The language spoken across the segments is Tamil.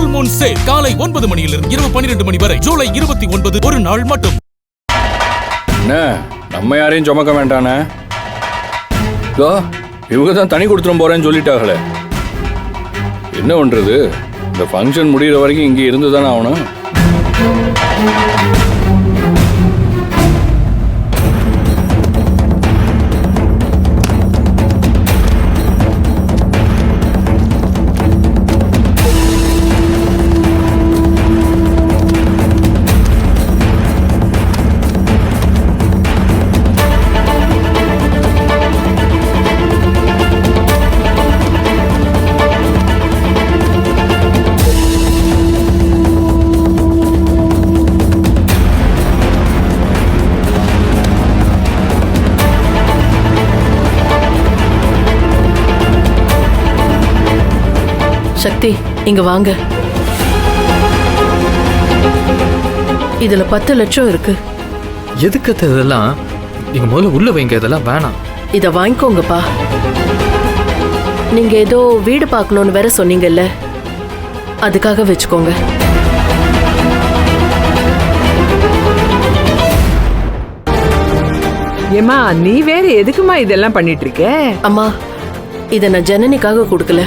ஃபுல் மூன் சேல் காலை 9 மணியிலிருந்து இரவு 12 மணி வரை ஜூலை 29 ஒரு நாள் மட்டும். நம்ம யாரையும் சுமக்க வேண்டானே, இவங்க தான் தனி கொடுத்துரும் போறேன்னு சொல்லிட்டாங்களே. என்ன பண்றது, இந்த ஃபங்க்ஷன் முடிகிற வரைக்கும் இங்கே இருந்து தானே ஆகணும். சக்தி, இங்க வாங்க. இதுல 10 லட்சம் இருக்கு. எதுக்கு இதெல்லாம்? நீங்க முதல்ல உள்ள வைங்க, இதெல்லாம் வேணாம். இத வாங்கிக்கோங்கப்பா. நீங்க ஏதோ வீடு பார்க்கணும்னு வேற சொன்னீங்கல்ல, அதுக்காக வச்சுக்கோங்க. ஏமா, நீ வேற எதுக்குமா இதெல்லாம் பண்ணிட்டு இருக்க? அம்மா, இத நான் ஜனனிக்காக கொடுக்கல,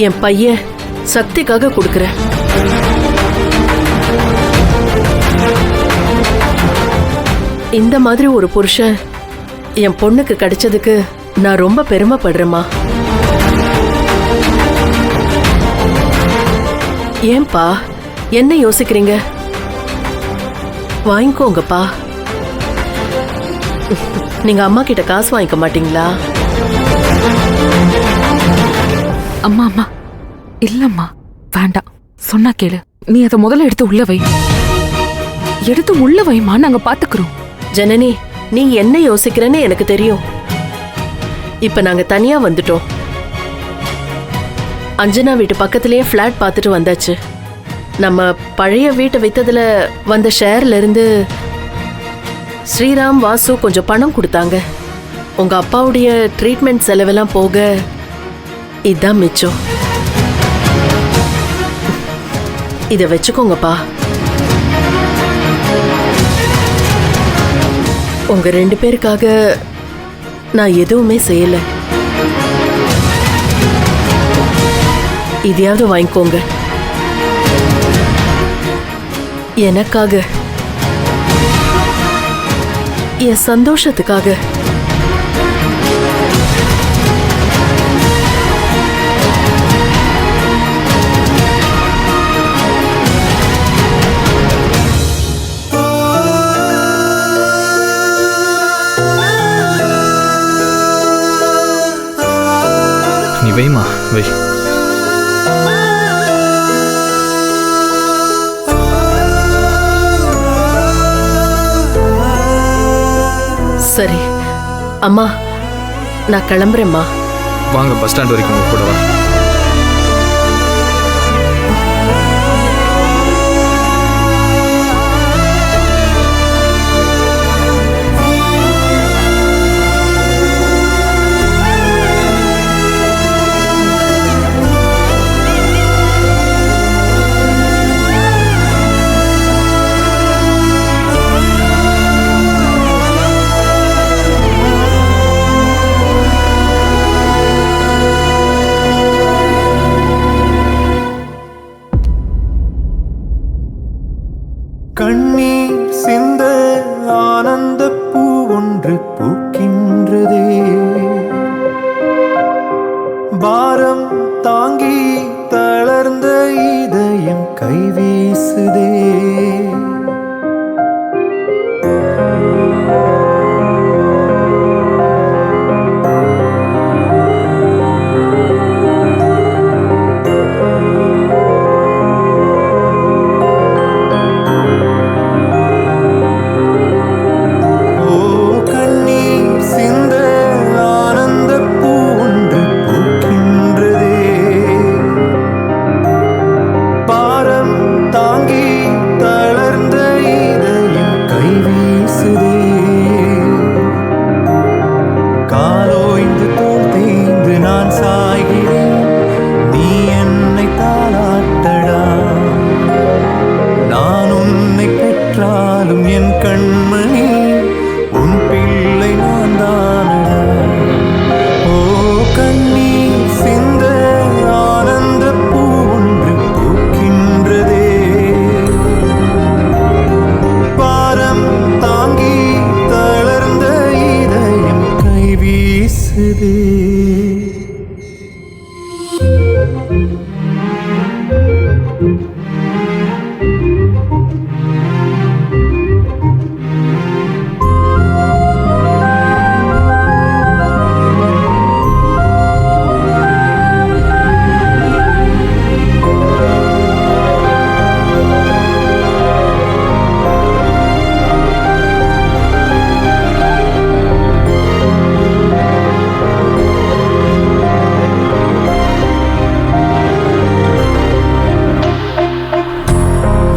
என் பையன் சக்திக்காக கொடுக்கிறேன். இந்த மாதிரி ஒரு புருஷன் என் பொண்ணுக்கு கிடைச்சதுக்கு நான் ரொம்ப பெருமைப்படுறேம்மா. ஏன்பா என்ன யோசிக்கிறீங்க? வாங்கிக்கோங்கப்பா. நீங்க அம்மா கிட்ட காசு வாங்கிக்க மாட்டீங்களா? அம்மா அம்மா இல்லம்மா, வேண்டாம். சொன்னா கேளு. நீ அதை முதல்ல எடுத்து உள்ள வை. எடுத்து உள்ள வைமா, நாங்க பாத்துக்கிறோம். ஜனனி, நீ என்ன யோசிக்கிறேன்னு எனக்கு தெரியும். இப்ப நாங்க தனியா வந்துட்டோம். அஞ்சனா வீட்டு பக்கத்திலேயே பிளாட் பார்த்துட்டு வந்தாச்சு. நம்ம பழைய வீட்டை வித்ததுல வந்த ஷேர்ல இருந்து ஸ்ரீராம், வாசு கொஞ்சம் பணம் கொடுத்தாங்க. உங்க அப்பாவுடைய ட்ரீட்மெண்ட் செலவெல்லாம் போக இதான் மிச்சம். இத வச்சுக்கோங்கப்பா. உங்க 2 பேருக்காக நான் எதுவுமே செய்யல. இதையாவது வாங்கிக்கோங்க. எனக்காக, என் சந்தோஷத்துக்காக. நீ வைமா, வை. சரி அம்மா, நான் கிளம்புறேம்மா. வாங்க, பஸ் ஸ்டாண்ட் வரைக்கும் உங்க கூட வா.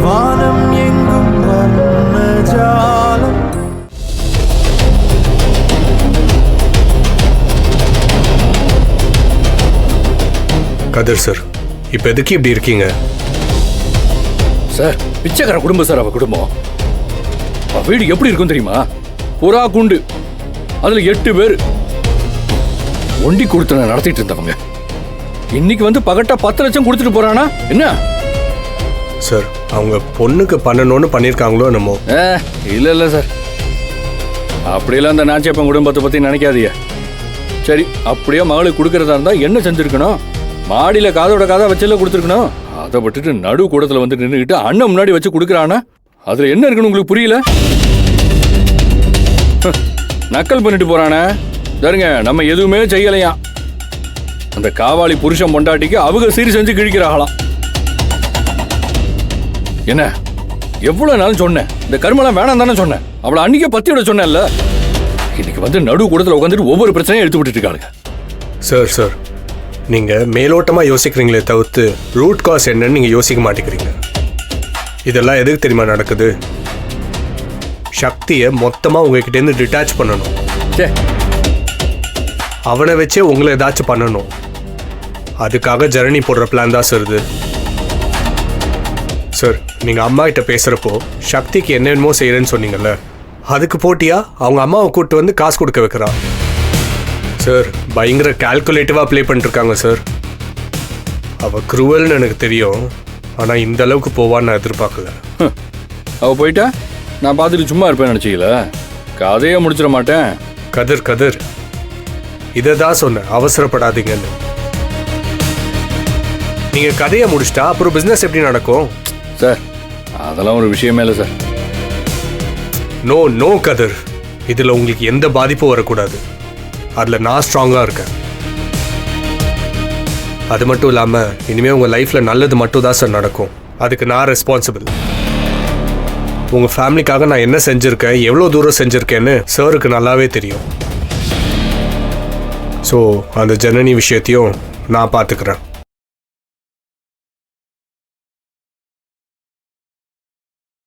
வானம் எங்கும் வர்ணஜாலம். கதிர் சார், இப்போ எதுக்கு இப்படி இருக்கீங்க? சார் பிச்சைக்கார குடும்பம் சார் அவ குடும்பம். அவ வீடு எப்படி இருக்கும் தெரியுமா? புறா கூண்டு, அதுல 8 பேர் ஒண்டி கொடுத்தன நடத்திட்டு இருந்தவங்க. இன்னைக்கு வந்து பகட்டா 10 லட்சம் கொடுத்துட்டு போறானா என்ன? சார், அவங்க பொண்ணுக்கு பண்ணணும்னு பண்ணியிருக்காங்களோ என்னமோ. இல்ல இல்ல சார், அப்படியெல்லாம் அந்த நாச்சியப்பன் குடும்பத்தை பத்தி நினைக்காதீங்க. சரி, அப்படியே மகளுக்கு கொடுக்கறதா இருந்தா என்ன செஞ்சிருக்கணும்? மாடியில காதோட காதா வச்சல கொடுத்துருக்கணும். அதை விட்டுட்டு நடு கூடத்துல வந்து நின்றுக்கிட்டு அண்ணன் முன்னாடி வச்சு கொடுக்குறானா? அதுல என்ன இருக்குன்னு உங்களுக்கு புரியல? நக்கல் பண்ணிட்டு போறானே. தருங்க, நம்ம எதுவுமே செய்யலையா. அந்த காவாளி புருஷன் பொண்டாட்டிக்கு அவங்க சீரி செஞ்சு கிழிக்கிறாங்களாம். என்ன எவ்வளவு நாளும் சொன்னேன், இந்த கருமெல்லாம் வேணாம் தானே சொன்னேன். அவளை அன்னைக்கே பத்தியோட சொன்னேன்ல. இன்னைக்கு வந்து நடு கூடத்துல உட்காந்துட்டு ஒவ்வொரு பிரச்சனையும் எடுத்து விட்டுட்டு இருக்காங்க. சார், நீங்க மேலோட்டமா யோசிக்கிறீங்களே தவிர்த்து ரூட் காஸ் என்னன்னு நீங்க யோசிக்க மாட்டேங்கிறீங்க. இதெல்லாம் எதுக்கு தெரியுமா நடக்குது? சக்தியை மொத்தமா உங்ககிட்ட இருந்து டிட்டாச் பண்ணணும். அவனை வச்சே உங்களை ஏதாச்சும் பண்ணணும். அதுக்காக ஜனனி போடுற பிளான் தான் சார் இது. சார், நீங்க அம்மா கிட்ட பேசுறப்போ சக்திக்கு என்னென்னமோ செய்யறேன்னு சொன்னீங்கல்ல, அதுக்கு போட்டியா அவங்க அம்மாவை கூப்பிட்டு வந்து காசு கொடுக்க வைக்கிறான். சார், பயங்கர கால்குலேட்டிவா ப்ளே பண்ணிட்டு இருக்காங்க சார். அவ குரூவல்னு எனக்கு தெரியும், ஆனா இந்த அளவுக்கு போவான்னு நான் எதிர்பார்க்கல. அவ போயிட்டா நான் பார்த்துட்டு சும்மா இருப்பேன் நினைச்சீங்களா? கதையை முடிச்சிட மாட்டேன். கதிர், இதை தான் சொன்னேன், அவசரப்படாதீங்கன்னு. நீங்க கதையை முடிச்சிட்டா அப்புறம் பிசினஸ் எப்படி நடக்கும்? சார், அதெல்லாம் ஒரு விஷயமே இல்லை சார். நோ கதிர், இதுல உங்களுக்கு எந்த பாதிப்பும் வரக்கூடாது. அதுல நான் ஸ்ட்ராங்கா இருக்கேன். அது மட்டும் இல்லாம இனிமே உங்க லைஃப்ல நல்லது மட்டும் தான் சார் நடக்கும். அதுக்கு நான் ரெஸ்பான்சிபிள். உங்க ஃபேமிலிக்காக நான் என்ன செஞ்சிருக்கேன், எவ்வளவு தூரம் செஞ்சிருக்கேன்னு சாருக்கு நல்லாவே தெரியும். ஸோ அந்த ஜனனி விஷயத்தையும் நான் பார்த்துக்கிறேன்.